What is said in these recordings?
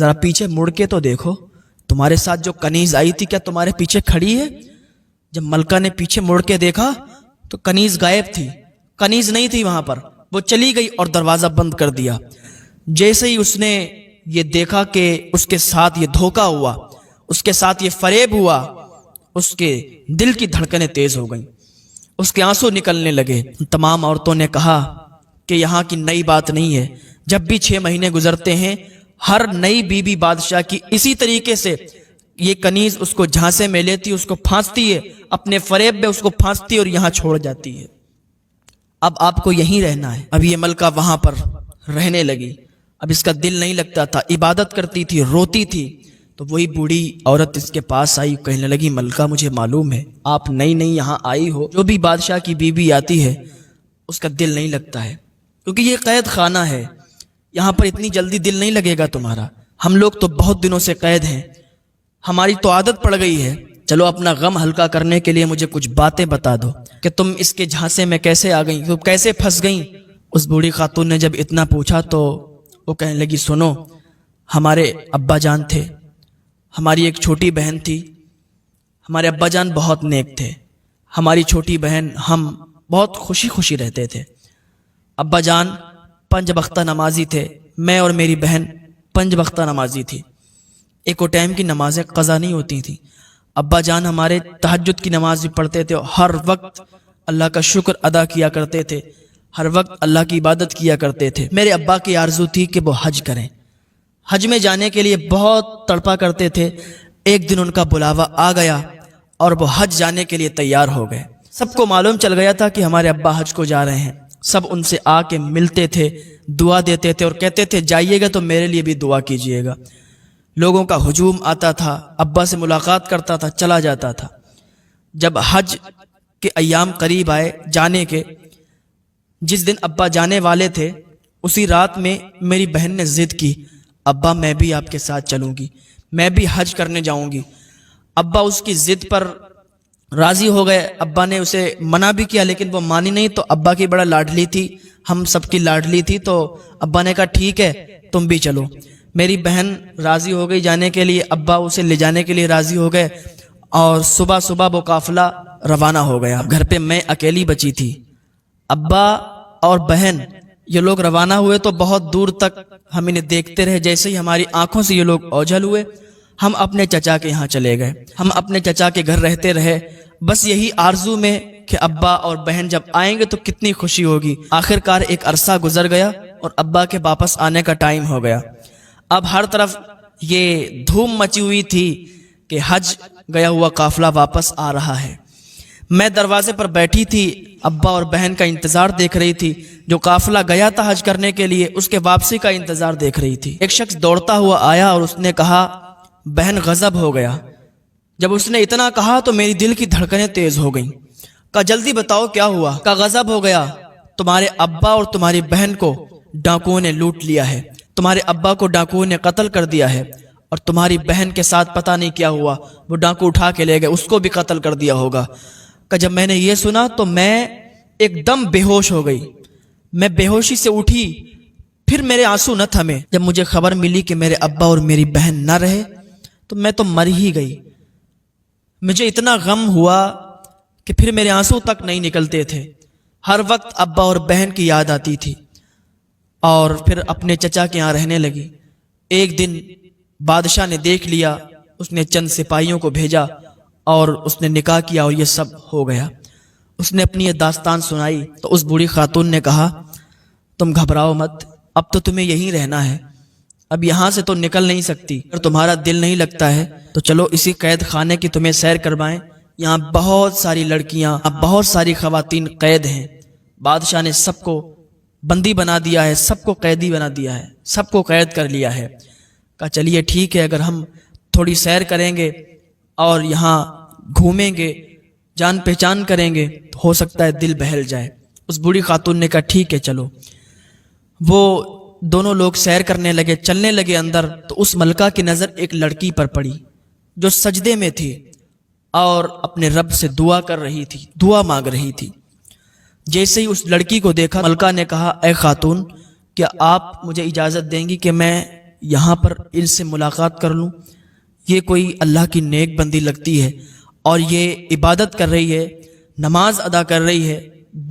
ذرا پیچھے مڑ کے تو دیکھو، تمہارے ساتھ جو کنیز آئی تھی کیا تمہارے پیچھے کھڑی ہے؟ جب ملکہ نے پیچھے مڑ کے دیکھا تو کنیز غائب تھی، کنیز نہیں تھی وہاں پر، وہ چلی گئی اور دروازہ بند کر دیا۔ جیسے ہی اس نے یہ دیکھا کہ اس کے ساتھ یہ دھوکہ ہوا، اس کے ساتھ یہ فریب ہوا، اس کے دل کی دھڑکنیں تیز ہو گئیں، اس کے آنسو نکلنے لگے۔ تمام عورتوں نے کہا کہ یہاں کی نئی بات نہیں ہے، جب بھی 6 مہینے گزرتے ہیں ہر نئی بیوی بادشاہ کی اسی طریقے سے یہ کنیز اس کو جھانسے میں لیتی، اس کو پھانستی ہے، اپنے فریب میں اس کو پھانستی اور یہاں چھوڑ جاتی ہے۔ اب آپ کو یہیں رہنا ہے۔ اب یہ ملکہ وہاں پر رہنے لگی، اب اس کا دل نہیں لگتا تھا، عبادت کرتی تھی، روتی تھی۔ تو وہی بوڑھی عورت اس کے پاس آئی، کہنے لگی ملکہ مجھے معلوم ہے آپ نئی نئی یہاں آئی ہو، جو بھی بادشاہ کی بیوی آتی ہے اس کا دل نہیں لگتا ہے، کیونکہ یہ قید خانہ ہے، یہاں پر اتنی جلدی دل نہیں لگے گا تمہارا۔ ہم لوگ تو بہت دنوں سے قید ہیں، ہماری تو عادت پڑ گئی ہے، چلو اپنا غم ہلکا کرنے کے لیے مجھے کچھ باتیں بتا دو کہ تم اس کے جھانسے میں کیسے آ گئیں، تم کیسے پھنس گئیں۔ اس بوڑھی خاتون نے جب اتنا پوچھا تو وہ کہنے لگی سنو، ہمارے ابا جان تھے، ہماری ایک چھوٹی بہن تھی، ہمارے ابا جان بہت نیک تھے، ہماری چھوٹی بہن ہم بہت خوشی خوشی رہتے تھے۔ ابا جان 5 وقتہ نمازی تھے، میں اور میری بہن 5 وقتہ نمازی تھی، ایک ٹائم کی نمازیں قضا نہیں ہوتی تھیں۔ ابا جان ہمارے تہجد کی نماز بھی پڑھتے تھے، ہر وقت اللہ کا شکر ادا کیا کرتے تھے، ہر وقت اللہ کی عبادت کیا کرتے تھے۔ میرے ابا کی آرزو تھی کہ وہ حج کریں، حج میں جانے کے لیے بہت تڑپا کرتے تھے۔ ایک دن ان کا بلاوا آ گیا اور وہ حج جانے کے لیے تیار ہو گئے۔ سب کو معلوم چل گیا تھا کہ ہمارے ابا حج کو جا رہے ہیں، سب ان سے آ کے ملتے تھے، دعا دیتے تھے اور کہتے تھے جائیے گا تو میرے لیے بھی دعا کیجیے گا۔ لوگوں کا ہجوم آتا تھا، ابا سے ملاقات کرتا تھا، چلا جاتا تھا۔ جب حج کے ایام قریب آئے جانے کے، جس دن ابا جانے والے تھے اسی رات میں میری بہن نے ضد کی، ابا میں بھی آپ کے ساتھ چلوں گی، میں بھی حج کرنے جاؤں گی۔ ابا اس کی ضد پر راضی ہو گئے، ابا نے اسے منع بھی کیا لیکن وہ مانی نہیں، تو ابا کی بڑا لاڈلی تھی، ہم سب کی لاڈلی تھی، تو ابا نے کہا ٹھیک ہے تم بھی چلو۔ میری بہن راضی ہو گئی جانے کے لیے، ابا اسے لے جانے کے لیے راضی ہو گئے اور صبح صبح وہ قافلہ روانہ ہو گیا۔ گھر پہ میں اکیلی بچی تھی، ابا اور بہن یہ لوگ روانہ ہوئے تو بہت دور تک ہم انہیں دیکھتے رہے۔ جیسے ہی ہماری آنکھوں سے یہ لوگ اوجھل ہوئے، ہم اپنے چچا کے یہاں چلے گئے، ہم اپنے چچا کے گھر رہتے رہے، بس یہی آرزو میں کہ ابا اور بہن جب آئیں گے تو کتنی خوشی ہوگی۔ آخر کار ایک عرصہ گزر گیا اور ابا کے واپس آنے کا ٹائم ہو گیا۔ اب ہر طرف یہ دھوم مچی ہوئی تھی کہ حج گیا ہوا قافلہ واپس آ رہا ہے۔ میں دروازے پر بیٹھی تھی، ابا اور بہن کا انتظار دیکھ رہی تھی، جو قافلہ گیا تھا حج کرنے کے لیے اس کے واپسی کا انتظار دیکھ رہی تھی۔ ایک شخص دوڑتا ہوا آیا اور اس نے کہا بہن غضب ہو گیا۔ جب اس نے اتنا کہا تو میری دل کی دھڑکنیں تیز ہو گئیں۔ کہا جلدی بتاؤ کیا ہوا؟ کہا غضب ہو گیا، تمہارے ابا اور تمہاری بہن کو ڈاکوؤں نے لوٹ لیا ہے، تمہارے ابا کو ڈاکوؤں نے قتل کر دیا ہے، اور تمہاری بہن کے ساتھ پتہ نہیں کیا ہوا، وہ ڈاکو اٹھا کے لے گئے، اس کو بھی قتل کر دیا ہوگا۔ کہ جب میں نے یہ سنا تو میں ایک دم بے ہوش ہو گئی، میں بے ہوشی سے اٹھی، پھر میرے آنسو نہ تھمے۔ جب مجھے خبر ملی کہ میرے ابا اور میری بہن نہ رہے تو میں تو مر ہی گئی۔ مجھے اتنا غم ہوا کہ پھر میرے آنسو تک نہیں نکلتے تھے، ہر وقت ابا اور بہن کی یاد آتی تھی، اور پھر اپنے چچا کے یہاں رہنے لگی۔ ایک دن بادشاہ نے دیکھ لیا، اس نے چند سپاہیوں کو بھیجا اور اس نے نکاح کیا اور یہ سب ہو گیا۔ اس نے اپنی یہ داستان سنائی تو اس بوڑھی خاتون نے کہا تم گھبراؤ مت، اب تو تمہیں یہیں رہنا ہے، اب یہاں سے تو نکل نہیں سکتی، اگر تمہارا دل نہیں لگتا ہے تو چلو اسی قید خانے کی تمہیں سیر کروائیں، یہاں بہت ساری لڑکیاں، بہت ساری خواتین قید ہیں، بادشاہ نے سب کو بندی بنا دیا ہے، سب کو قیدی بنا دیا ہے، سب کو قید کر لیا ہے۔ کہا چلیے ٹھیک ہے، اگر ہم تھوڑی سیر کریں گے اور یہاں گھومیں گے، جان پہچان کریں گے تو ہو سکتا ہے دل بہل جائے۔ اس بوڑھی خاتون نے کہا ٹھیک ہے چلو۔ وہ دونوں لوگ سیر کرنے لگے، چلنے لگے اندر، تو اس ملکہ کی نظر ایک لڑکی پر پڑی جو سجدے میں تھی اور اپنے رب سے دعا کر رہی تھی، دعا مانگ رہی تھی۔ جیسے ہی اس لڑکی کو دیکھا، ملکہ نے کہا اے خاتون، کیا آپ مجھے اجازت دیں گی کہ میں یہاں پر ان سے ملاقات کر لوں، یہ کوئی اللہ کی نیک بندی لگتی ہے اور یہ عبادت کر رہی ہے، نماز ادا کر رہی ہے،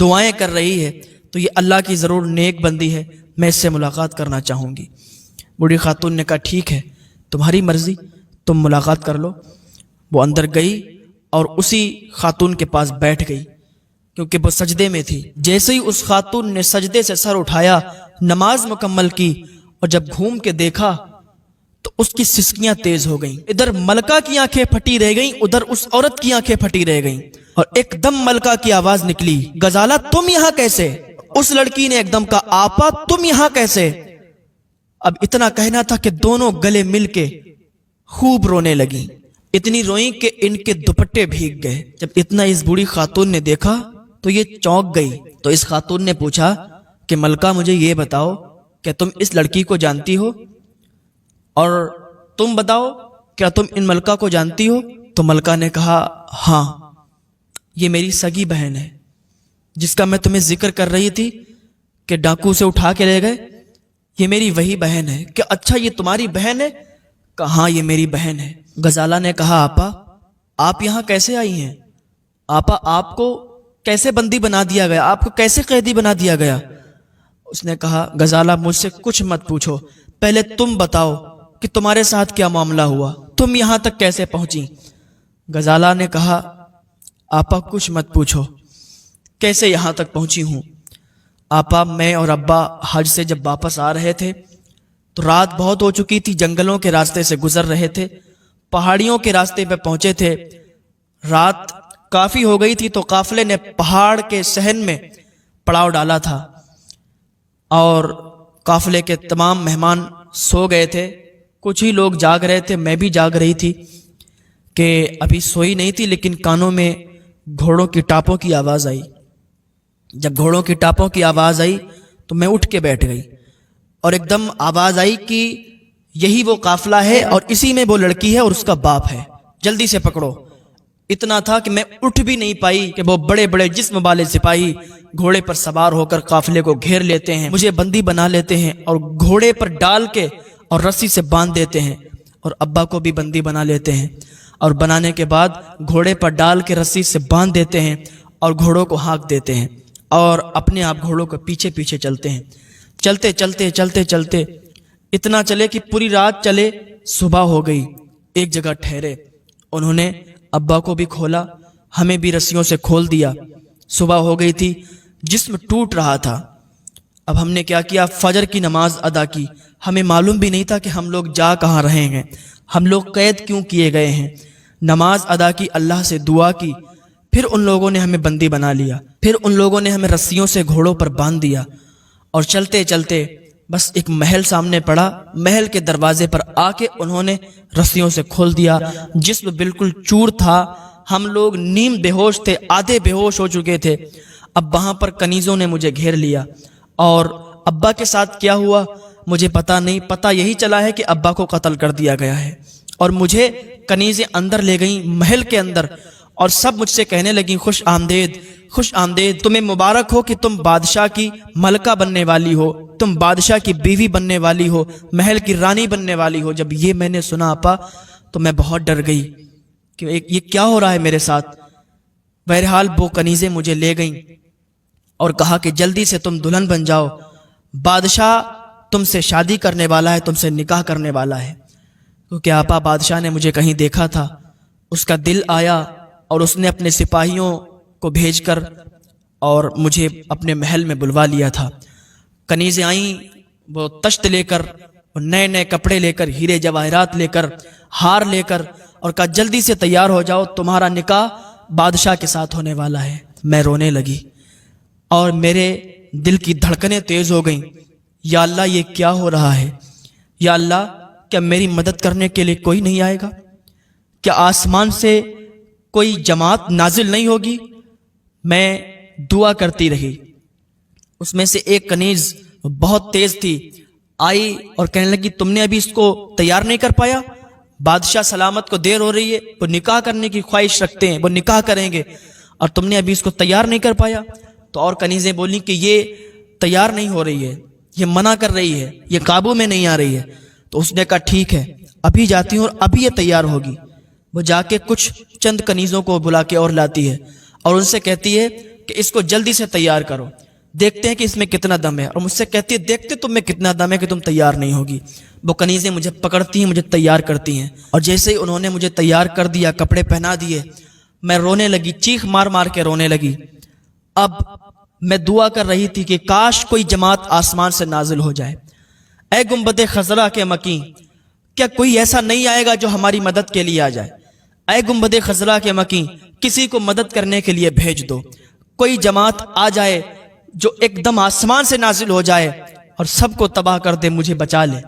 دعائیں کر رہی ہے، تو یہ اللہ کی ضرور نیک بندی ہے، میں اس سے ملاقات کرنا چاہوں گی۔ بوڑھی خاتون نے کہا ٹھیک ہے، تمہاری مرضی، تم ملاقات کر لو۔ وہ اندر گئی اور اسی خاتون کے پاس بیٹھ گئی کیونکہ وہ سجدے میں تھی۔ جیسے ہی اس خاتون نے سجدے سے سر اٹھایا، نماز مکمل کی، اور جب گھوم کے دیکھا تو اس کی سسکیاں تیز ہو گئیں۔ ادھر ملکہ کی آنکھیں پھٹی رہ گئیں، ادھر اس عورت کی آنکھیں پھٹی رہ گئیں، اور ایک دم ملکہ کی آواز نکلی، غزالہ تم یہاں کیسے؟ اس لڑکی نے ایک دم کہا آپا تم یہاں کیسے؟ اب اتنا کہنا تھا کہ دونوں گلے مل کے خوب رونے لگیں، اتنی روئیں کہ ان کے دوپٹے بھیگ گئے۔ جب اتنا اس بوڑھی خاتون نے دیکھا تو یہ چونک گئی، تو اس خاتون نے پوچھا کہ ملکہ مجھے یہ بتاؤ کہ تم اس لڑکی کو جانتی ہو، اور تم بتاؤ کیا تم ان ملکہ کو جانتی ہو؟ تو ملکہ نے کہا ہاں، یہ میری سگی بہن ہے جس کا میں تمہیں ذکر کر رہی تھی کہ ڈاکو سے اٹھا کے لے گئے، یہ میری وہی بہن ہے۔ کہ اچھا یہ تمہاری بہن ہے؟ کہا ہاں یہ میری بہن ہے۔ غزالہ نے کہا آپا آپ یہاں کیسے آئی ہیں؟ آپا آپ کو کیسے بندی بنا دیا گیا؟ آپ کو کیسے قیدی بنا دیا گیا؟ اس نے کہا غزالہ مجھ سے کچھ مت پوچھو، پہلے تم بتاؤ کہ تمہارے ساتھ کیا معاملہ ہوا، تم یہاں تک کیسے پہنچی؟ غزالہ نے کہا آپا کچھ مت پوچھو، کیسے یہاں تک پہنچی ہوں؟ آپا میں اور ابا حج سے جب واپس آ رہے تھے تو رات بہت ہو چکی تھی، جنگلوں کے راستے سے گزر رہے تھے، پہاڑیوں کے راستے پہ پہنچے تھے، رات کافی ہو گئی تھی تو قافلے نے پہاڑ کے صحن میں پڑاؤ ڈالا تھا، اور قافلے کے تمام مہمان سو گئے تھے، کچھ ہی لوگ جاگ رہے تھے، میں بھی جاگ رہی تھی کہ ابھی سوئی نہیں تھی، لیکن کانوں میں گھوڑوں کی ٹاپوں کی آواز آئی۔ جب گھوڑوں کی ٹاپوں کی آواز آئی تو میں اٹھ کے بیٹھ گئی، اور ایک دم آواز آئی کہ یہی وہ قافلہ ہے اور اسی میں وہ لڑکی ہے اور اس کا باپ ہے، جلدی سے پکڑو۔ اتنا تھا کہ میں اٹھ بھی نہیں پائی کہ وہ بڑے بڑے جسم والے سپاہی گھوڑے پر سوار ہو کر قافلے کو گھیر لیتے ہیں، مجھے بندی بنا لیتے ہیں اور گھوڑے پر ڈال کے اور رسی سے باندھ دیتے ہیں، اور ابا کو بھی بندی بنا لیتے ہیں، اور بنانے کے بعد گھوڑے پر ڈال کے رسی سے باندھ دیتے ہیں اور گھوڑوں کو ہانک دیتے ہیں، اور اپنے آپ گھوڑوں کو پیچھے پیچھے چلتے ہیں۔ چلتے چلتے چلتے چلتے اتنا چلے کہ پوری رات چلے، صبح ہو گئی، ایک جگہ ٹھہرے، انہوں نے ابا کو بھی کھولا، ہمیں بھی رسیوں سے کھول دیا، صبح ہو گئی تھی، جسم ٹوٹ رہا تھا۔ اب ہم نے کیا کیا؟ فجر کی نماز ادا کی، ہمیں معلوم بھی نہیں تھا کہ ہم لوگ جا کہاں رہے ہیں، ہم لوگ قید کیوں کیے گئے ہیں۔ نماز ادا کی، اللہ سے دعا کی، پھر ان لوگوں نے ہمیں بندی بنا لیا، پھر ان لوگوں نے ہمیں رسیوں سے گھوڑوں پر باندھ دیا، اور چلتے چلتے بس ایک محل سامنے پڑا، محل کے دروازے پر آ کے انہوں نے رسیوں سے کھول دیا، جسم بالکل چور تھا، ہم لوگ نیم بے ہوش تھے، آدھے بے ہوش ہو چکے تھے۔ اب وہاں پر کنیزوں نے مجھے گھیر لیا، اور ابا کے ساتھ کیا ہوا مجھے پتا نہیں، پتا یہی چلا ہے کہ ابا کو قتل کر دیا گیا ہے، اور مجھے کنیزیں اندر لے گئیں محل کے اندر، اور سب مجھ سے کہنے لگیں خوش آمدید، خوش آمدید، تمہیں مبارک ہو کہ تم بادشاہ کی ملکہ بننے والی ہو، تم بادشاہ کی بیوی بننے والی ہو، محل کی رانی بننے والی ہو۔ جب یہ میں نے سنا آپا تو میں بہت ڈر گئی کہ یہ کیا ہو رہا ہے میرے ساتھ۔ بہرحال وہ کنیزیں مجھے لے گئیں اور کہا کہ جلدی سے تم دلہن بن جاؤ، بادشاہ تم سے شادی کرنے والا ہے، تم سے نکاح کرنے والا ہے۔ کیونکہ آپا بادشاہ نے مجھے کہیں دیکھا تھا، اس کا دل آیا اور اس نے اپنے سپاہیوں کو بھیج کر اور مجھے اپنے محل میں بلوا لیا تھا۔ کنیزیں آئیں، وہ تشت لے کر، وہ نئے نئے کپڑے لے کر، ہیرے جواہرات لے کر، ہار لے کر، اور کہا جلدی سے تیار ہو جاؤ، تمہارا نکاح بادشاہ کے ساتھ ہونے والا ہے۔ میں رونے لگی اور میرے دل کی دھڑکنیں تیز ہو گئیں، یا اللہ یہ کیا ہو رہا ہے؟ یا اللہ کیا میری مدد کرنے کے لیے کوئی نہیں آئے گا؟ کیا آسمان سے کوئی جماعت نازل نہیں ہوگی؟ میں دعا کرتی رہی۔ اس میں سے ایک کنیز بہت تیز تھی، آئی اور کہنے لگی تم نے ابھی اس کو تیار نہیں کر پایا؟ بادشاہ سلامت کو دیر ہو رہی ہے، وہ نکاح کرنے کی خواہش رکھتے ہیں، وہ نکاح کریں گے، اور تم نے ابھی اس کو تیار نہیں کر پایا؟ تو اور کنیزیں بولیں کہ یہ تیار نہیں ہو رہی ہے، یہ منع کر رہی ہے، یہ قابو میں نہیں آ رہی ہے۔ تو اس نے کہا ٹھیک ہے ابھی جاتی ہوں اور ابھی یہ تیار ہوگی۔ وہ جا کے کچھ چند کنیزوں کو بلا کے اور لاتی ہے اور ان سے کہتی ہے کہ اس کو جلدی سے تیار کرو، دیکھتے ہیں کہ اس میں کتنا دم ہے، اور مجھ سے کہتی ہے دیکھتے تم میں کتنا دم ہے کہ تم تیار نہیں ہوگی۔ وہ کنیزیں مجھے پکڑتی ہیں، مجھے تیار کرتی ہیں، اور جیسے ہی انہوں نے مجھے تیار کر دیا، کپڑے پہنا دیے، میں رونے لگی، چیخ مار مار کے رونے لگی۔ اب میں دعا کر رہی تھی کہ کاش کوئی جماعت آسمان سے نازل ہو جائے۔ اے گنبد خضرا کے مکیں، کیا کوئی ایسا نہیں آئے گا جو ہماری مدد کے لیے آ جائے؟ اے گنبد خضرا کے مکیں، کسی کو مدد کرنے کے لیے بھیج دو، کوئی جماعت آ جائے جو ایک دم آسمان سے نازل ہو جائے اور سب کو تباہ کر دے، مجھے بچا لے۔